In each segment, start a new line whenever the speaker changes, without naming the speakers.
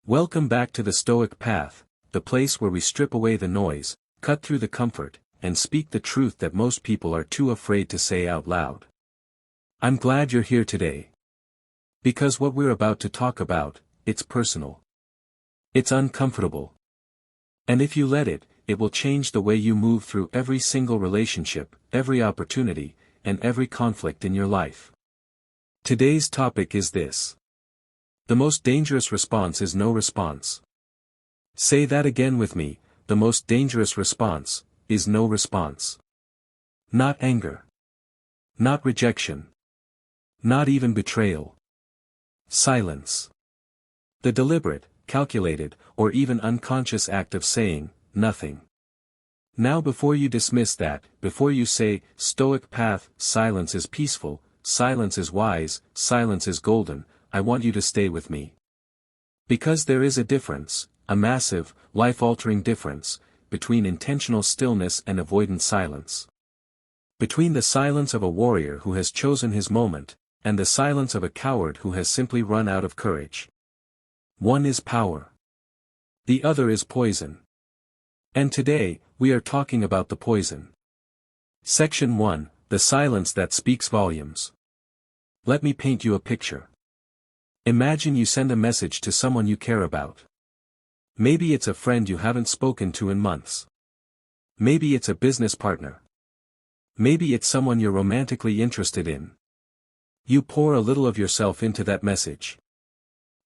Welcome back to the Stoic Path, the place where we strip away the noise, cut through the comfort, and speak the truth that most people are too afraid to say out loud. I'm glad you're here today. Because what we're about to talk about, it's personal. It's uncomfortable. And if you let it, it will change the way you move through every single relationship, every opportunity, and every conflict in your life. Today's topic is this. The most dangerous response is no response. Say that again with me, the most dangerous response is no response. Not anger. Not rejection. Not even betrayal. Silence. The deliberate, calculated, or even unconscious act of saying nothing. Now before you dismiss that, before you say, Stoic path, silence is peaceful, silence is wise, silence is golden, I want you to stay with me. Because there is a difference, a massive, life-altering difference, between intentional stillness and avoidant silence. Between the silence of a warrior who has chosen his moment, and the silence of a coward who has simply run out of courage. One is power. The other is poison. And today, we are talking about the poison. Section 1, the silence that speaks volumes. Let me paint you a picture. Imagine you send a message to someone you care about. Maybe it's a friend you haven't spoken to in months. Maybe it's a business partner. Maybe it's someone you're romantically interested in. You pour a little of yourself into that message.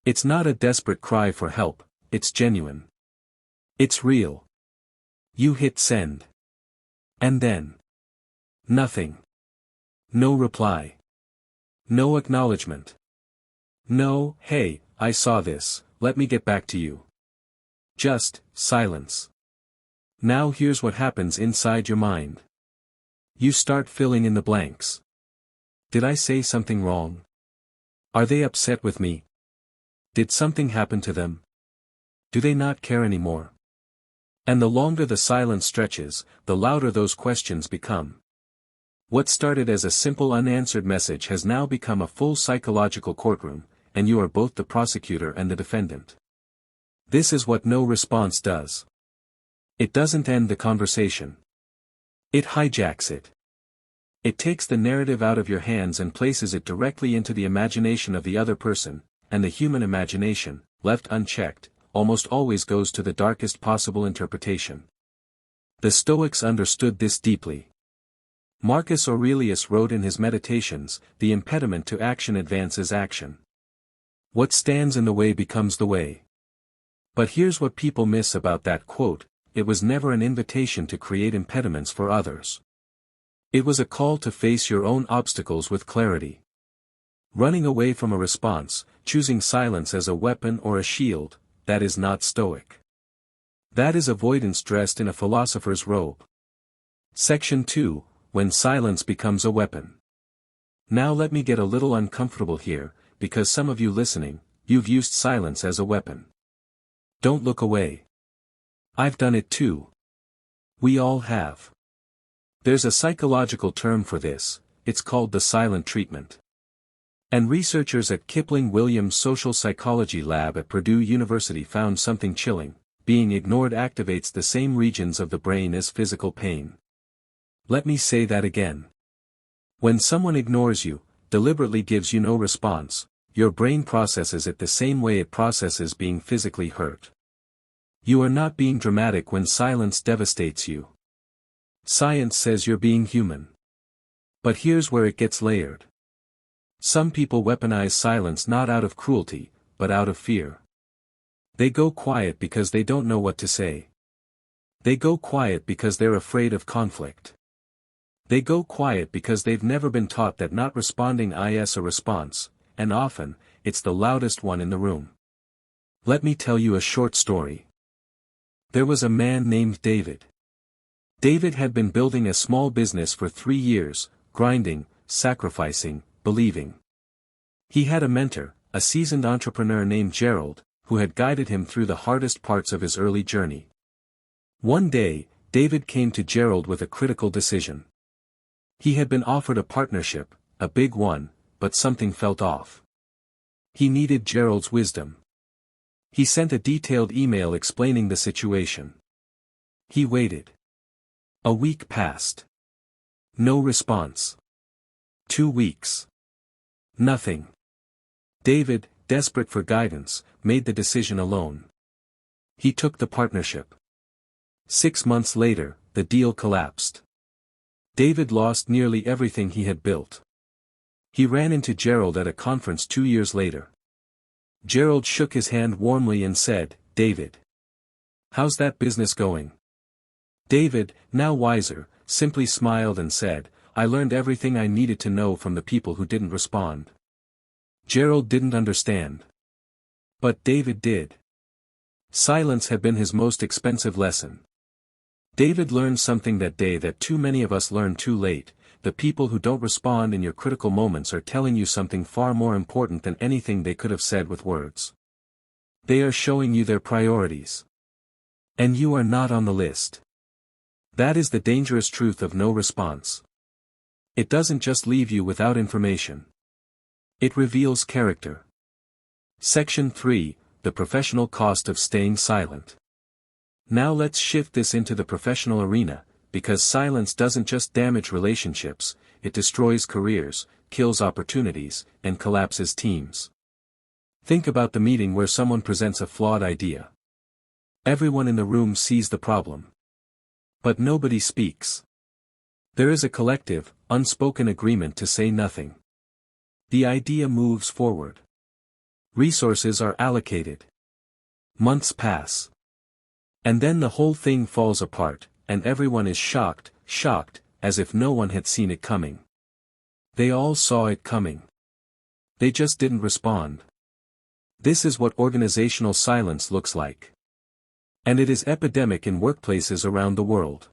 It's not a desperate cry for help, it's genuine. It's real. You hit send. And then. Nothing. No reply. No acknowledgement. No, hey, I saw this, let me get back to you. Just, silence. Now here's what happens inside your mind. You start filling in the blanks. Did I say something wrong? Are they upset with me? Did something happen to them? Do they not care anymore? And the longer the silence stretches, the louder those questions become. What started as a simple unanswered message has now become a full psychological courtroom, and you are both the prosecutor and the defendant. This is what no response does. It doesn't end the conversation. It hijacks it. It takes the narrative out of your hands and places it directly into the imagination of the other person, and the human imagination, left unchecked, almost always goes to the darkest possible interpretation. The Stoics understood this deeply. Marcus Aurelius wrote in his Meditations, the impediment to action advances action. What stands in the way becomes the way. But here's what people miss about that quote, it was never an invitation to create impediments for others. It was a call to face your own obstacles with clarity. Running away from a response, choosing silence as a weapon or a shield, that is not Stoic. That is avoidance dressed in a philosopher's robe. Section 2, when silence becomes a weapon. Now let me get a little uncomfortable here, because some of you listening, you've used silence as a weapon. Don't look away. I've done it too. We all have. There's a psychological term for this, it's called the silent treatment. And researchers at Kipling-Williams Social Psychology Lab at Purdue University found something chilling, being ignored activates the same regions of the brain as physical pain. Let me say that again. When someone ignores you, deliberately gives you no response, your brain processes it the same way it processes being physically hurt. You are not being dramatic when silence devastates you. Science says you're being human. But here's where it gets layered. Some people weaponize silence not out of cruelty, but out of fear. They go quiet because they don't know what to say. They go quiet because they're afraid of conflict. They go quiet because they've never been taught that not responding is a response, and often, it's the loudest one in the room. Let me tell you a short story. There was a man named David. David had been building a small business for 3 years, grinding, sacrificing, believing. He had a mentor, a seasoned entrepreneur named Gerald, who had guided him through the hardest parts of his early journey. One day, David came to Gerald with a critical decision. He had been offered a partnership, a big one, but something felt off. He needed Gerald's wisdom. He sent a detailed email explaining the situation. He waited. A week passed. No response. 2 weeks. Nothing. David, desperate for guidance, made the decision alone. He took the partnership. 6 months later, the deal collapsed. David lost nearly everything he had built. He ran into Gerald at a conference 2 years later. Gerald shook his hand warmly and said, "David. How's that business going?" David, now wiser, simply smiled and said, "I learned everything I needed to know from the people who didn't respond." Gerald didn't understand. But David did. Silence had been his most expensive lesson. David learned something that day that too many of us learn too late: the people who don't respond in your critical moments are telling you something far more important than anything they could have said with words. They are showing you their priorities. And you are not on the list. That is the dangerous truth of no response. It doesn't just leave you without information. It reveals character. Section 3, The Professional Cost of Staying Silent. Now let's shift this into the professional arena, because silence doesn't just damage relationships, it destroys careers, kills opportunities, and collapses teams. Think about the meeting where someone presents a flawed idea. Everyone in the room sees the problem. But nobody speaks. There is a collective, unspoken agreement to say nothing. The idea moves forward. Resources are allocated. Months pass. And then the whole thing falls apart, and everyone is shocked, as if no one had seen it coming. They all saw it coming. They just didn't respond. This is what organizational silence looks like. And it is epidemic in workplaces around the world.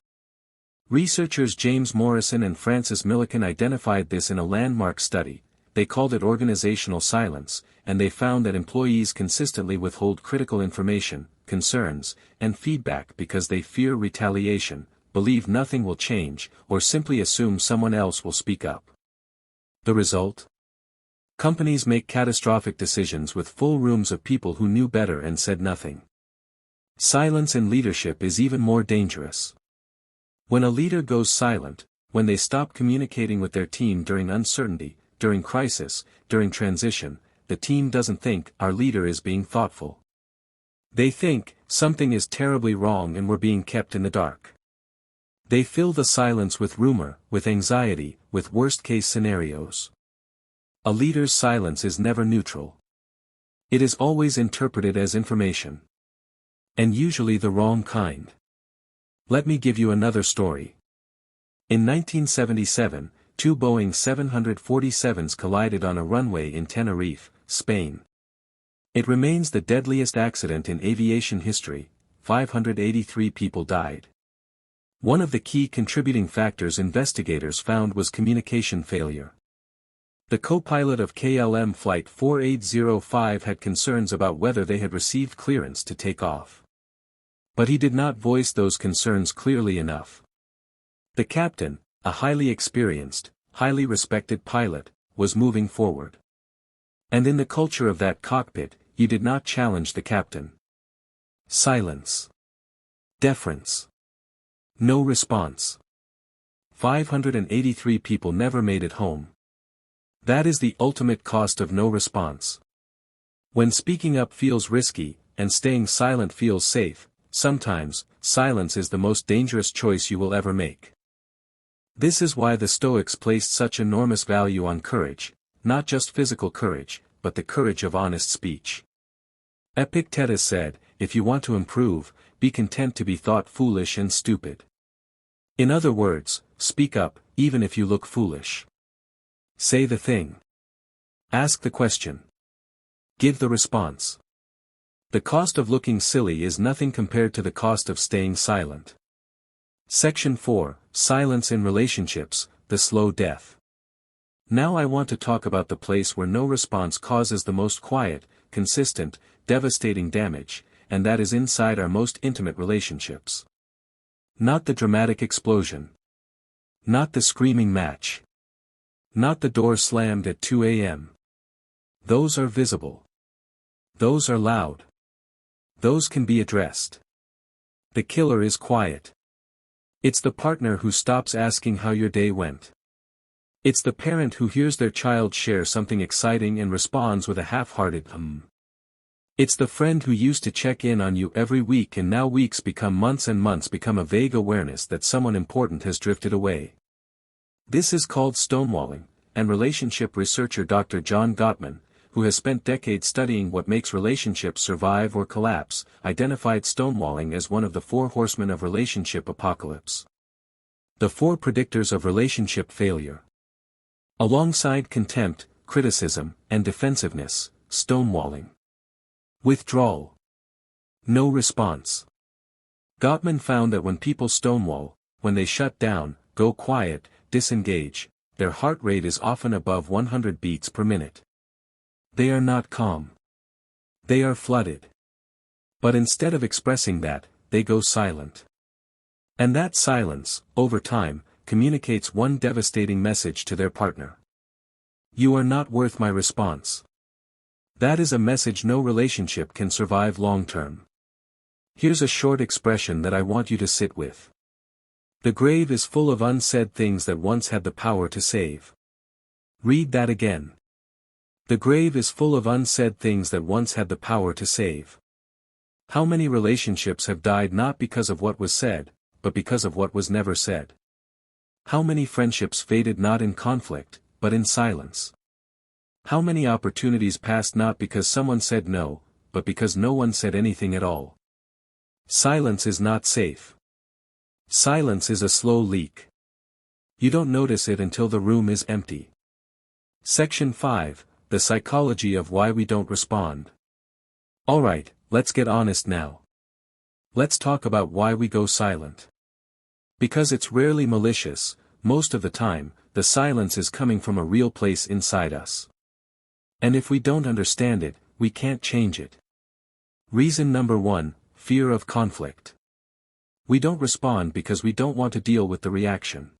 Researchers James Morrison and Francis Millikan identified this in a landmark study. They called it organizational silence, and they found that employees consistently withhold critical information, concerns, and feedback because they fear retaliation, believe nothing will change, or simply assume someone else will speak up. The result? Companies make catastrophic decisions with full rooms of people who knew better and said nothing. Silence in leadership is even more dangerous. When a leader goes silent, when they stop communicating with their team during uncertainty, during crisis, during transition, the team doesn't think our leader is being thoughtful. They think something is terribly wrong and we're being kept in the dark. They fill the silence with rumor, with anxiety, with worst-case scenarios. A leader's silence is never neutral. It is always interpreted as information. And usually the wrong kind. Let me give you another story. In 1977, 2 Boeing 747s collided on a runway in Tenerife, Spain. It remains the deadliest accident in aviation history. 583 people died. One of the key contributing factors investigators found was communication failure. The co-pilot of KLM Flight 4805 had concerns about whether they had received clearance to take off. But he did not voice those concerns clearly enough. The captain, a highly experienced, highly respected pilot, was moving forward. And in the culture of that cockpit, you did not challenge the captain. Silence. Deference. No response. 583 people never made it home. That is the ultimate cost of no response. When speaking up feels risky, and staying silent feels safe, sometimes, silence is the most dangerous choice you will ever make. This is why the Stoics placed such enormous value on courage, not just physical courage, but the courage of honest speech. Epictetus said, "If you want to improve, be content to be thought foolish and stupid." In other words, speak up, even if you look foolish. Say the thing. Ask the question. Give the response. The cost of looking silly is nothing compared to the cost of staying silent. Section 4, Silence in Relationships, the Slow Death. Now I want to talk about the place where no response causes the most quiet, consistent, devastating damage, and that is inside our most intimate relationships. Not the dramatic explosion. Not the screaming match. Not the door slammed at 2 a.m. Those are visible. Those are loud. Those can be addressed. The killer is quiet. It's the partner who stops asking how your day went. It's the parent who hears their child share something exciting and responds with a half-hearted It's the friend who used to check in on you every week and now weeks become months and months become a vague awareness that someone important has drifted away. This is called stonewalling, and relationship researcher Dr. John Gottman, who has spent decades studying what makes relationships survive or collapse, identified stonewalling as one of the 4 horsemen of relationship apocalypse. The 4 predictors of relationship failure. Alongside contempt, criticism, and defensiveness, stonewalling. Withdrawal. No response. Gottman found that when people stonewall, when they shut down, go quiet, disengage, their heart rate is often above 100 beats per minute. They are not calm. They are flooded. But instead of expressing that, they go silent. And that silence, over time, communicates one devastating message to their partner. You are not worth my response. That is a message no relationship can survive long-term. Here's a short expression that I want you to sit with. The grave is full of unsaid things that once had the power to save. Read that again. The grave is full of unsaid things that once had the power to save. How many relationships have died not because of what was said, but because of what was never said? How many friendships faded not in conflict, but in silence? How many opportunities passed not because someone said no, but because no one said anything at all? Silence is not safe. Silence is a slow leak. You don't notice it until the room is empty. Section 5, The Psychology of Why We Don't Respond. Alright, let's get honest now. Let's talk about why we go silent. Because it's rarely malicious, most of the time, the silence is coming from a real place inside us. And if we don't understand it, we can't change it. Reason number 1, fear of conflict. We don't respond because we don't want to deal with the reaction.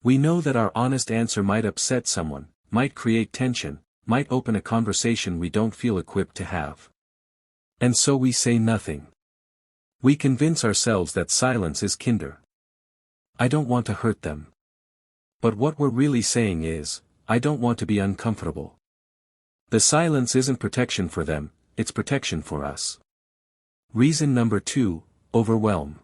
We know that our honest answer might upset someone, might create tension, might open a conversation we don't feel equipped to have. And so we say nothing. We convince ourselves that silence is kinder. I don't want to hurt them. But what we're really saying is, I don't want to be uncomfortable. The silence isn't protection for them, it's protection for us. Reason number 2, overwhelm.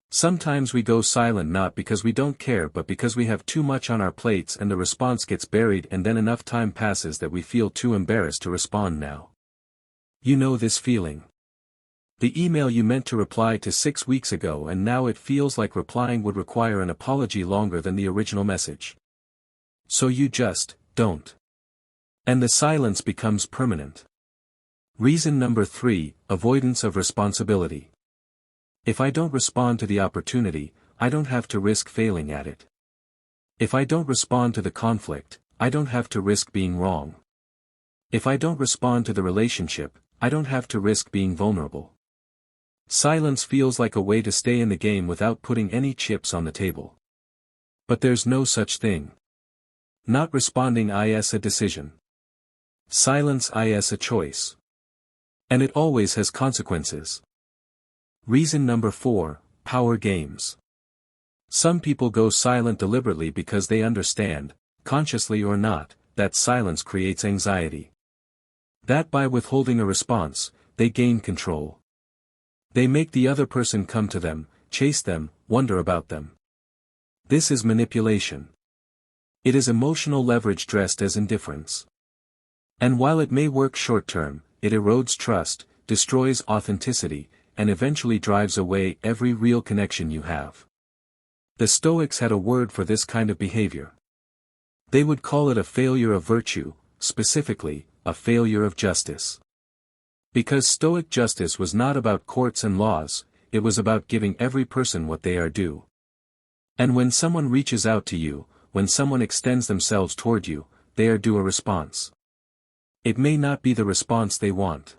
Sometimes we go silent not because we don't care but because we have too much on our plates and the response gets buried and then enough time passes that we feel too embarrassed to respond now. You know this feeling. The email you meant to reply to 6 weeks ago and now it feels like replying would require an apology longer than the original message. So you just don't. And the silence becomes permanent. Reason number 3, avoidance of responsibility. If I don't respond to the opportunity, I don't have to risk failing at it. If I don't respond to the conflict, I don't have to risk being wrong. If I don't respond to the relationship, I don't have to risk being vulnerable. Silence feels like a way to stay in the game without putting any chips on the table. But there's no such thing. Not responding is a decision. Silence is a choice. And it always has consequences. Reason number 4, power games. Some people go silent deliberately because they understand, consciously or not, that silence creates anxiety. That by withholding a response, they gain control. They make the other person come to them, chase them, wonder about them. This is manipulation. It is emotional leverage dressed as indifference. And while it may work short-term, it erodes trust, destroys authenticity, and eventually drives away every real connection you have. The Stoics had a word for this kind of behavior. They would call it a failure of virtue, specifically, a failure of justice. Because Stoic justice was not about courts and laws, it was about giving every person what they are due. And when someone reaches out to you, when someone extends themselves toward you, they are due a response. It may not be the response they want.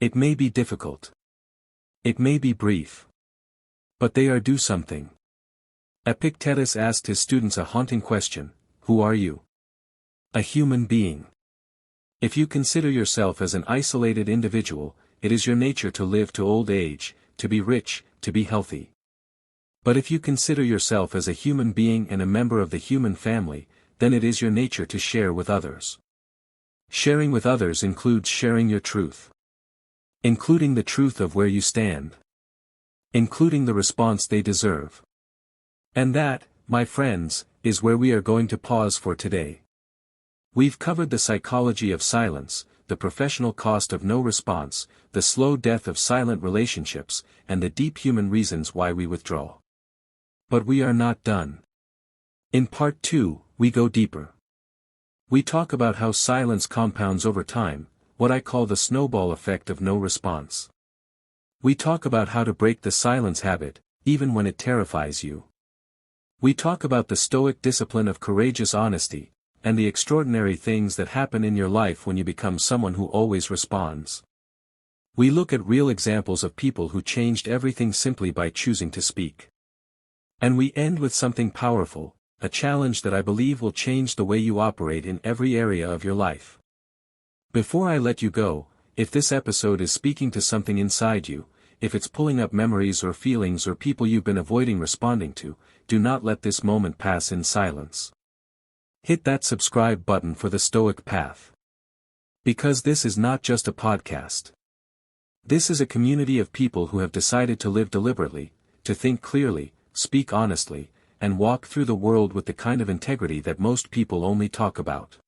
It may be difficult. It may be brief. But they are due something. Epictetus asked his students a haunting question: who are you? A human being. If you consider yourself as an isolated individual, it is your nature to live to old age, to be rich, to be healthy. But if you consider yourself as a human being and a member of the human family, then it is your nature to share with others. Sharing with others includes sharing your truth. Including the truth of where you stand. Including the response they deserve. And that, my friends, is where we are going to pause for today. We've covered the psychology of silence, the professional cost of no response, the slow death of silent relationships, and the deep human reasons why we withdraw. But we are not done. In part 2, we go deeper. We talk about how silence compounds over time, what I call the snowball effect of no response. We talk about how to break the silence habit, even when it terrifies you. We talk about the stoic discipline of courageous honesty, and the extraordinary things that happen in your life when you become someone who always responds. We look at real examples of people who changed everything simply by choosing to speak. And we end with something powerful, a challenge that I believe will change the way you operate in every area of your life. Before I let you go, if this episode is speaking to something inside you, if it's pulling up memories or feelings or people you've been avoiding responding to, do not let this moment pass in silence. Hit that subscribe button for the Stoic Path. Because this is not just a podcast. This is a community of people who have decided to live deliberately, to think clearly, speak honestly, and walk through the world with the kind of integrity that most people only talk about.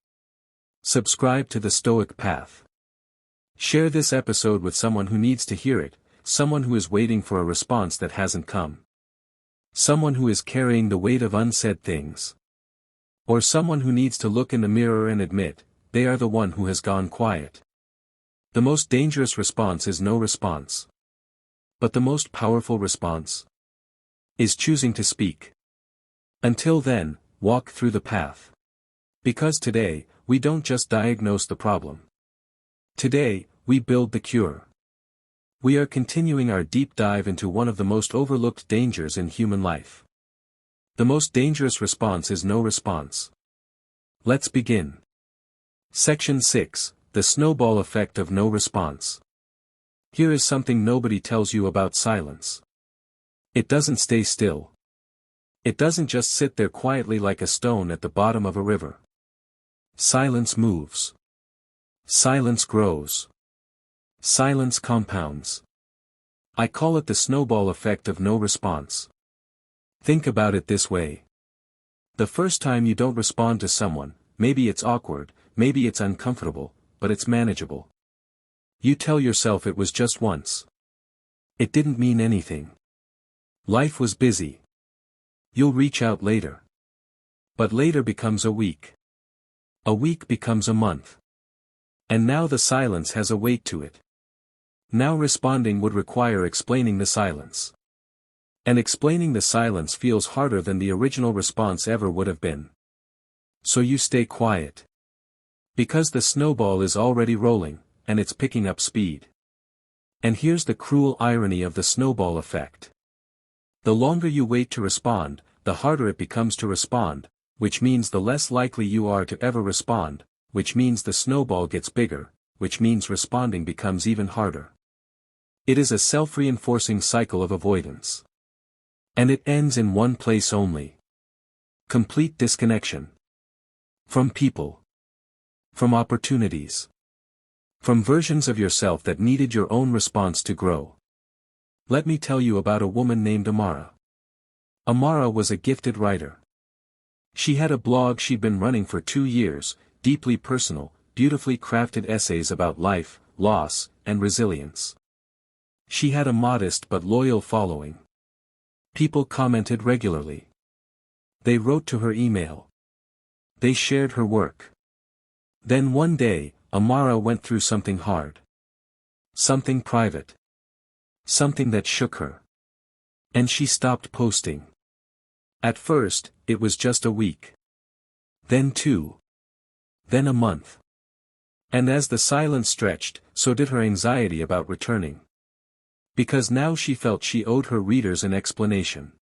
Subscribe to the Stoic Path. Share this episode with someone who needs to hear it, someone who is waiting for a response that hasn't come. Someone who is carrying the weight of unsaid things. Or someone who needs to look in the mirror and admit, they are the one who has gone quiet. The most dangerous response is no response. But the most powerful response is choosing to speak. Until then, walk through the path. Because today, we don't just diagnose the problem. Today, we build the cure. We are continuing our deep dive into one of the most overlooked dangers in human life. The most dangerous response is no response. Let's begin. Section 6, The Snowball Effect of No Response. Here is something nobody tells you about silence. It doesn't stay still. It doesn't just sit there quietly like a stone at the bottom of a river. Silence moves. Silence grows. Silence compounds. I call it the snowball effect of no response. Think about it this way. The first time you don't respond to someone, maybe it's awkward, maybe it's uncomfortable, but it's manageable. You tell yourself it was just once. It didn't mean anything. Life was busy. You'll reach out later. But later becomes a week. A week becomes a month. And now the silence has a weight to it. Now responding would require explaining the silence. And explaining the silence feels harder than the original response ever would have been. So you stay quiet. Because the snowball is already rolling, and it's picking up speed. And here's the cruel irony of the snowball effect. The longer you wait to respond, the harder it becomes to respond, which means the less likely you are to ever respond, which means the snowball gets bigger, which means responding becomes even harder. It is a self-reinforcing cycle of avoidance. And it ends in one place only. Complete disconnection. From people. From opportunities. From versions of yourself that needed your own response to grow. Let me tell you about a woman named Amara. Amara was a gifted writer. She had a blog she'd been running for 2 years, deeply personal, beautifully crafted essays about life, loss, and resilience. She had a modest but loyal following. People commented regularly. They wrote to her email. They shared her work. Then one day, Amara went through something hard. Something private. Something that shook her. And she stopped posting. At first, it was just a week. Then 2. Then a month. And as the silence stretched, so did her anxiety about returning. Because now she felt she owed her readers an explanation.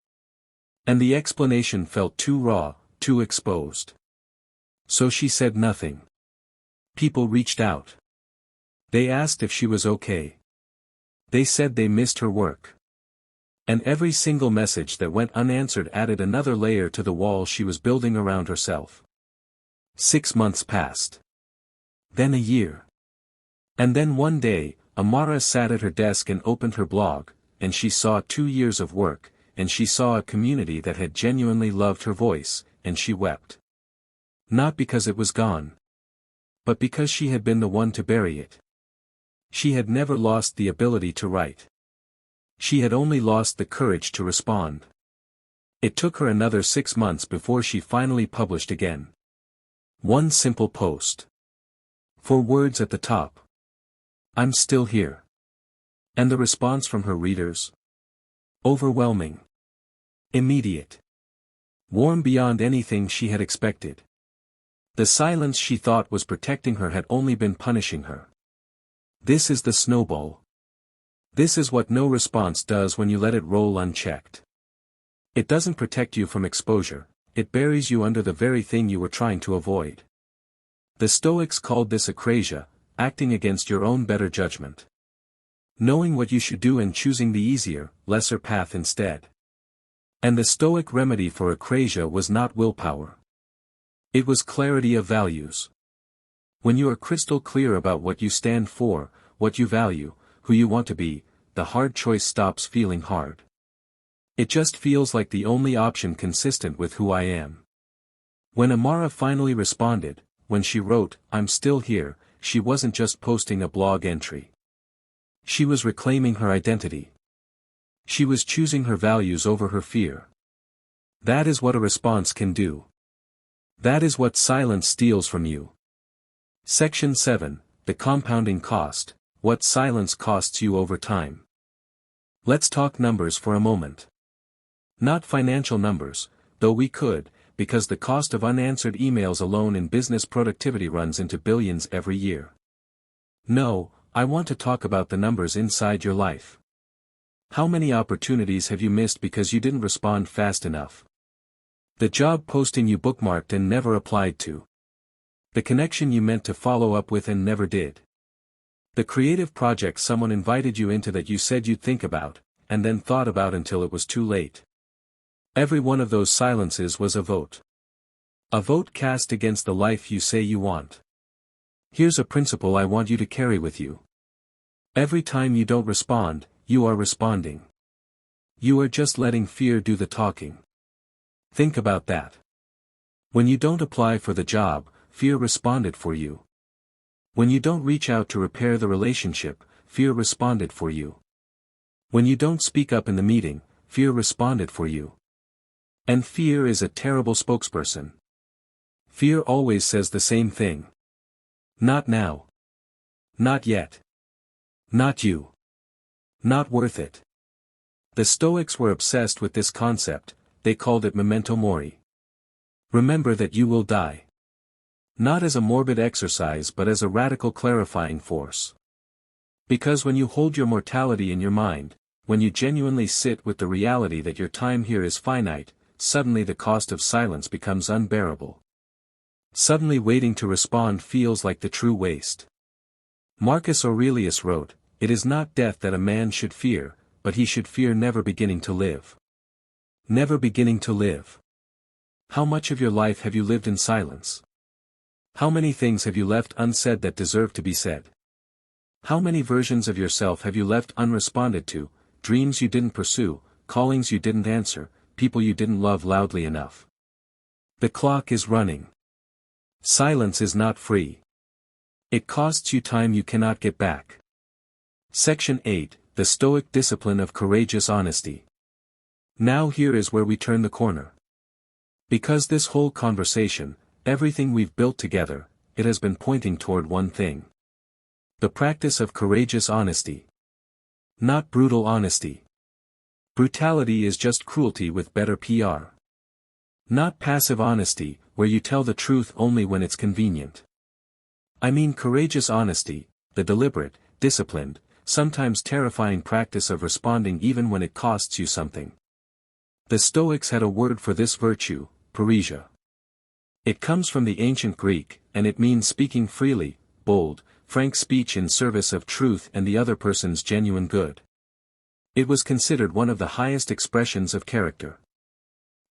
And the explanation felt too raw, too exposed. So she said nothing. People reached out. They asked if she was okay. They said they missed her work. And every single message that went unanswered added another layer to the wall she was building around herself. 6 months passed. Then a year. And then one day, Amara sat at her desk and opened her blog, and she saw 2 years of work, and she saw a community that had genuinely loved her voice, and she wept. Not because it was gone, but because she had been the one to bury it. She had never lost the ability to write. She had only lost the courage to respond. It took her another 6 months before she finally published again. One simple post. 4 words at the top. I'm still here. And the response from her readers? Overwhelming. Immediate. Warm beyond anything she had expected. The silence she thought was protecting her had only been punishing her. This is the snowball. This is what no response does when you let it roll unchecked. It doesn't protect you from exposure, it buries you under the very thing you were trying to avoid. The Stoics called this akrasia, acting against your own better judgment. Knowing what you should do and choosing the easier, lesser path instead. And the Stoic remedy for akrasia was not willpower. It was clarity of values. When you are crystal clear about what you stand for, what you value, who you want to be, the hard choice stops feeling hard. It just feels like the only option consistent with who I am. When Amara finally responded, when she wrote, "I'm still here," she wasn't just posting a blog entry. She was reclaiming her identity. She was choosing her values over her fear. That is what a response can do. That is what silence steals from you. Section 7, The Compounding Cost, What Silence Costs You Over Time. Let's talk numbers for a moment. Not financial numbers, though we could, because the cost of unanswered emails alone in business productivity runs into billions every year. No, I want to talk about the numbers inside your life. How many opportunities have you missed because you didn't respond fast enough? The job posting you bookmarked and never applied to. The connection you meant to follow up with and never did. The creative project someone invited you into that you said you'd think about, and then thought about until it was too late. Every one of those silences was a vote. A vote cast against the life you say you want. Here's a principle I want you to carry with you. Every time you don't respond, you are responding. You are just letting fear do the talking. Think about that. When you don't apply for the job, fear responded for you. When you don't reach out to repair the relationship, fear responded for you. When you don't speak up in the meeting, fear responded for you. And fear is a terrible spokesperson. Fear always says the same thing. Not now. Not yet. Not you. Not worth it. The Stoics were obsessed with this concept, they called it memento mori. Remember that you will die. Not as a morbid exercise but as a radical clarifying force. Because when you hold your mortality in your mind, when you genuinely sit with the reality that your time here is finite, suddenly the cost of silence becomes unbearable. Suddenly waiting to respond feels like the true waste. Marcus Aurelius wrote, "It is not death that a man should fear, but he should fear never beginning to live." Never beginning to live. How much of your life have you lived in silence? How many things have you left unsaid that deserve to be said? How many versions of yourself have you left unresponded to, dreams you didn't pursue, callings you didn't answer, people you didn't love loudly enough? The clock is running. Silence is not free. It costs you time you cannot get back. Section 8, The Stoic Discipline of Courageous Honesty. Now here is where we turn the corner. Because this whole conversation, everything we've built together, it has been pointing toward one thing. The practice of courageous honesty. Not brutal honesty. Brutality is just cruelty with better PR. Not passive honesty, where you tell the truth only when it's convenient. I mean courageous honesty, the deliberate, disciplined, sometimes terrifying practice of responding even when it costs you something. The Stoics had a word for this virtue, parrhesia. It comes from the ancient Greek, and it means speaking freely, bold, frank speech in service of truth and the other person's genuine good. It was considered one of the highest expressions of character.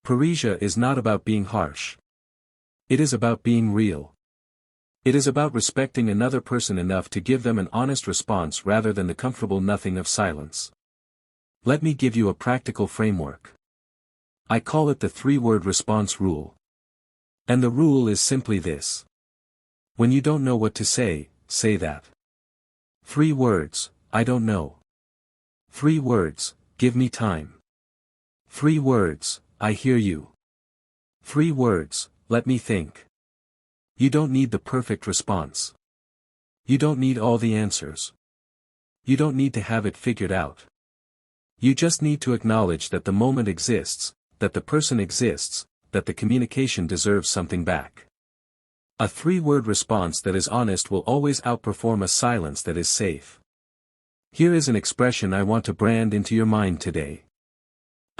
Parrhesia is not about being harsh. It is about being real. It is about respecting another person enough to give them an honest response rather than the comfortable nothing of silence. Let me give you a practical framework. I call it the 3-word response rule. And the rule is simply this. When you don't know what to say, say that. 3 words, I don't know. 3 words, give me time. 3 words, I hear you. 3 words, let me think. You don't need the perfect response. You don't need all the answers. You don't need to have it figured out. You just need to acknowledge that the moment exists, that the person exists, that the communication deserves something back. A 3-word response that is honest will always outperform a silence that is safe. Here is an expression I want to brand into your mind today.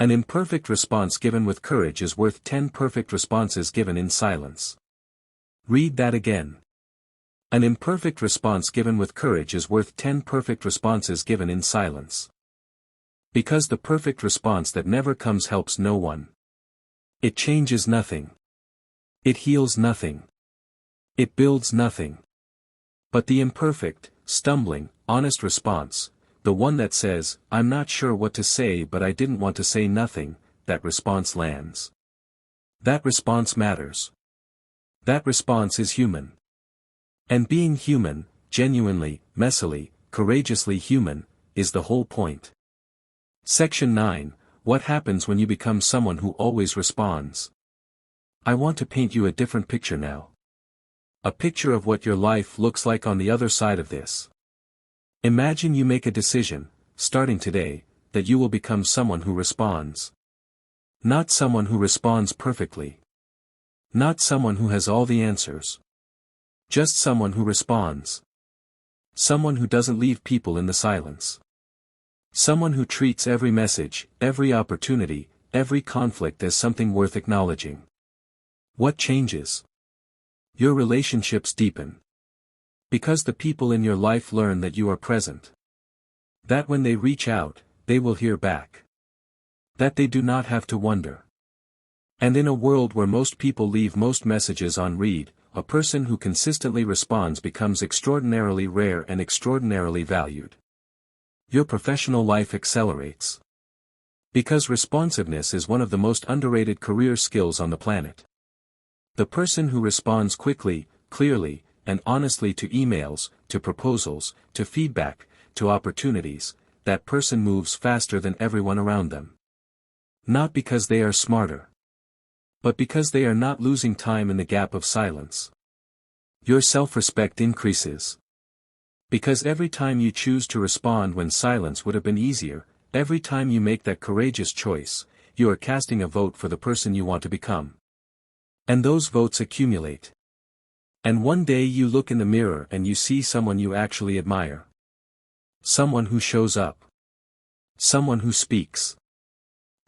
An imperfect response given with courage is worth 10 perfect responses given in silence. Read that again. An imperfect response given with courage is worth 10 perfect responses given in silence. Because the perfect response that never comes helps no one. It changes nothing. It heals nothing. It builds nothing. But the imperfect, stumbling, honest response, the one that says, I'm not sure what to say but I didn't want to say nothing, that response lands. That response matters. That response is human. And being human, genuinely, messily, courageously human, is the whole point. Section 9, What happens when you become someone who always responds? I want to paint you a different picture now. A picture of what your life looks like on the other side of this. Imagine you make a decision, starting today, that you will become someone who responds. Not someone who responds perfectly. Not someone who has all the answers. Just someone who responds. Someone who doesn't leave people in the silence. Someone who treats every message, every opportunity, every conflict as something worth acknowledging. What changes? Your relationships deepen. Because the people in your life learn that you are present. That when they reach out, they will hear back. That they do not have to wonder. And in a world where most people leave most messages on read, a person who consistently responds becomes extraordinarily rare and extraordinarily valued. Your professional life accelerates. Because responsiveness is one of the most underrated career skills on the planet. The person who responds quickly, clearly, and honestly to emails, to proposals, to feedback, to opportunities, that person moves faster than everyone around them. Not because they are smarter. But because they are not losing time in the gap of silence. Your self-respect increases. Because every time you choose to respond when silence would have been easier, every time you make that courageous choice, you are casting a vote for the person you want to become. And those votes accumulate. And one day you look in the mirror and you see someone you actually admire. Someone who shows up. Someone who speaks.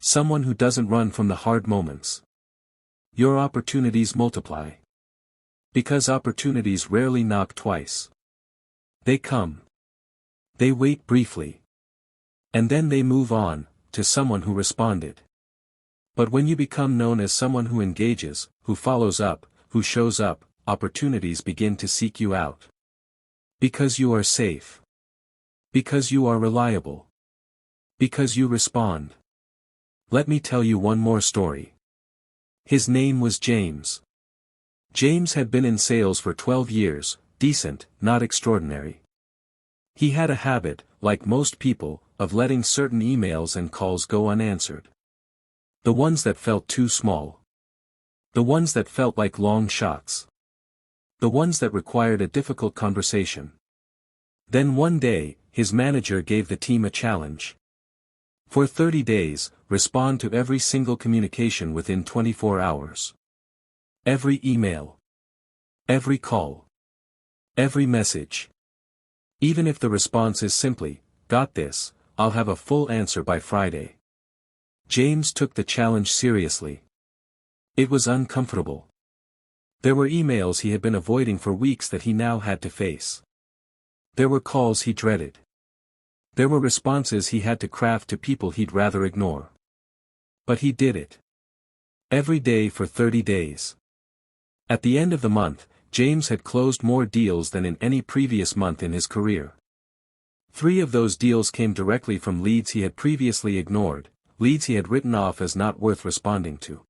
Someone who doesn't run from the hard moments. Your opportunities multiply. Because opportunities rarely knock twice. They come. They wait briefly. And then they move on, to someone who responded. But when you become known as someone who engages, who follows up, who shows up, opportunities begin to seek you out. Because you are safe. Because you are reliable. Because you respond. Let me tell you one more story. His name was James. James had been in sales for 12 years, decent, not extraordinary. He had a habit, like most people, of letting certain emails and calls go unanswered. The ones that felt too small. The ones that felt like long shots. The ones that required a difficult conversation. Then one day, his manager gave the team a challenge. For 30 days, respond to every single communication within 24 hours. Every email. Every call. Every message. Even if the response is simply, "Got this, I'll have a full answer by Friday." James took the challenge seriously. It was uncomfortable. There were emails he had been avoiding for weeks that he now had to face. There were calls he dreaded. There were responses he had to craft to people he'd rather ignore. But he did it. Every day for 30 days. At the end of the month, James had closed more deals than in any previous month in his career. 3 of those deals came directly from leads he had previously ignored, leads he had written off as not worth responding to.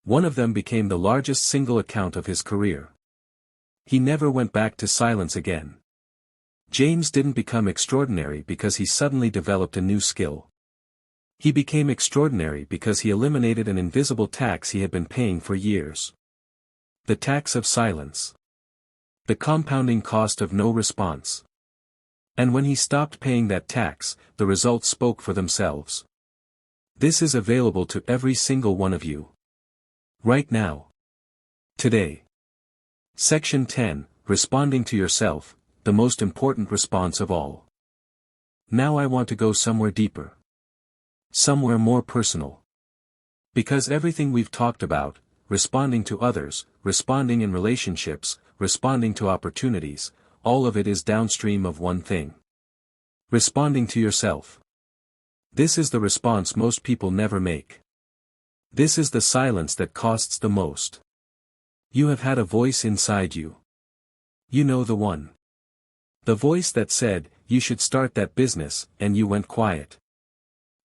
One of them became the largest single account of his career. He never went back to silence again. James didn't become extraordinary because he suddenly developed a new skill. He became extraordinary because he eliminated an invisible tax he had been paying for years. The tax of silence. The compounding cost of no response. And when he stopped paying that tax, the results spoke for themselves. This is available to every single one of you. Right now. Today. Section 10, Responding to Yourself, the most important response of all. Now I want to go somewhere deeper. Somewhere more personal. Because everything we've talked about, responding to others, responding in relationships, responding to opportunities, all of it is downstream of one thing. Responding to yourself. This is the response most people never make. This is the silence that costs the most. You have had a voice inside you. You know the one. The voice that said, you should start that business, and you went quiet.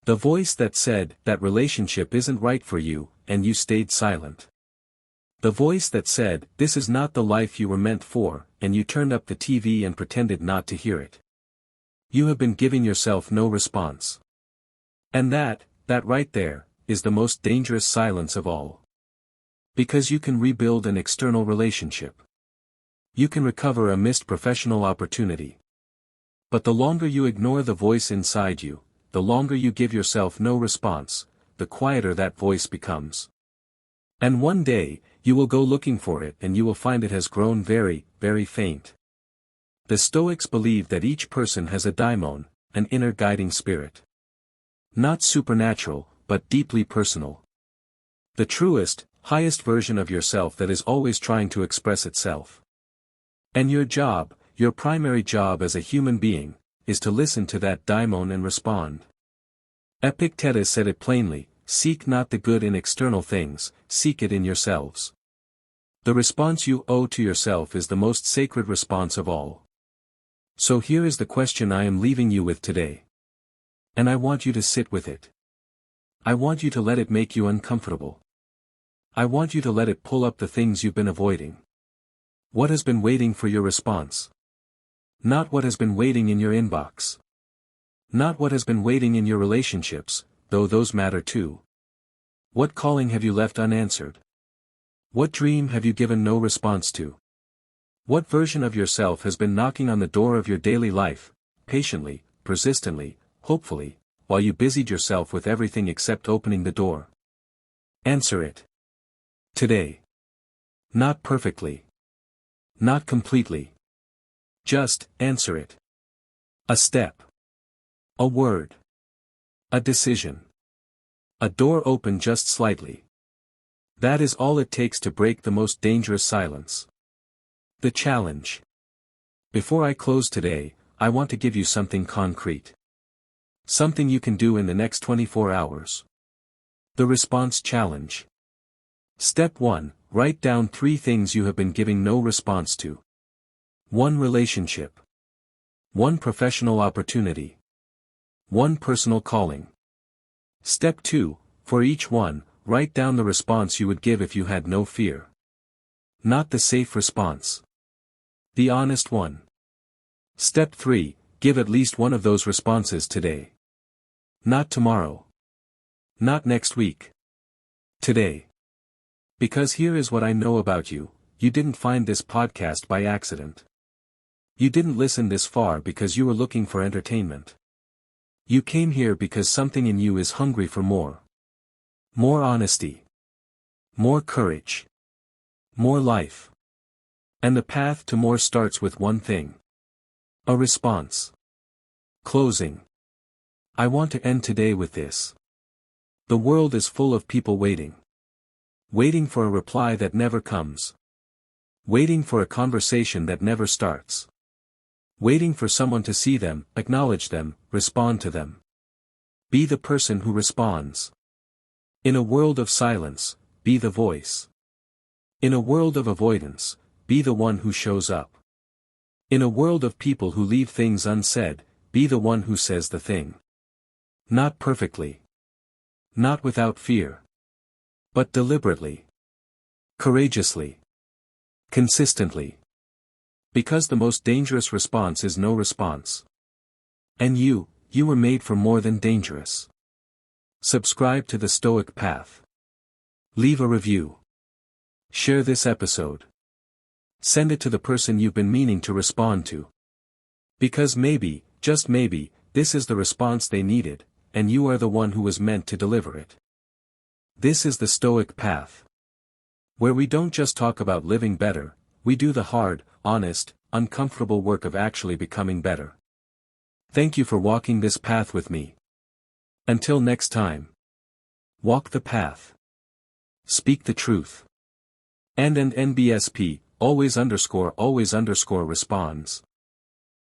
The voice that said, that relationship isn't right for you, and you stayed silent. The voice that said, this is not the life you were meant for, and you turned up the TV and pretended not to hear it. You have been giving yourself no response. And that right there, is the most dangerous silence of all. Because you can rebuild an external relationship. You can recover a missed professional opportunity. But the longer you ignore the voice inside you, the longer you give yourself no response, the quieter that voice becomes. And one day, you will go looking for it and you will find it has grown very, very faint. The Stoics believe that each person has a daimon, an inner guiding spirit. Not supernatural, but deeply personal. The truest, highest version of yourself that is always trying to express itself. And your job, your primary job as a human being, is to listen to that daimon and respond. Epictetus said it plainly, seek not the good in external things, seek it in yourselves. The response you owe to yourself is the most sacred response of all. So here is the question I am leaving you with today. And I want you to sit with it. I want you to let it make you uncomfortable. I want you to let it pull up the things you've been avoiding. What has been waiting for your response? Not what has been waiting in your inbox. Not what has been waiting in your relationships, though those matter too. What calling have you left unanswered? What dream have you given no response to? What version of yourself has been knocking on the door of your daily life, patiently, persistently, hopefully, while you busied yourself with everything except opening the door? Answer it. Today. Not perfectly. Not completely. Just answer it. A step. A word. A decision. A door open just slightly. That is all it takes to break the most dangerous silence. The challenge. Before I close today, I want to give you something concrete. Something you can do in the next 24 hours. The response challenge. Step 1, write down 3 things you have been giving no response to. 1 relationship. 1 professional opportunity. 1 personal calling. Step 2, for each one, write down the response you would give if you had no fear. Not the safe response. The honest one. Step 3, give at least one of those responses today. Not tomorrow. Not next week. Today. Because here is what I know about you, you didn't find this podcast by accident. You didn't listen this far because you were looking for entertainment. You came here because something in you is hungry for more. More honesty. More courage. More life. And the path to more starts with one thing. A response. Closing. I want to end today with this. The world is full of people waiting. Waiting for a reply that never comes. Waiting for a conversation that never starts. Waiting for someone to see them, acknowledge them, respond to them. Be the person who responds. In a world of silence, be the voice. In a world of avoidance, be the one who shows up. In a world of people who leave things unsaid, be the one who says the thing. Not perfectly. Not without fear. But deliberately. Courageously. Consistently. Because the most dangerous response is no response. And you were made for more than dangerous. Subscribe to the Stoic Path. Leave a review. Share this episode. Send it to the person you've been meaning to respond to. Because maybe, just maybe, this is the response they needed, and you are the one who was meant to deliver it. This is the Stoic Path. Where we don't just talk about living better, we do the hard, honest, uncomfortable work of actually becoming better. Thank you for walking this path with me. Until next time. Walk the path. Speak the truth. And NBSP, always underscore responds.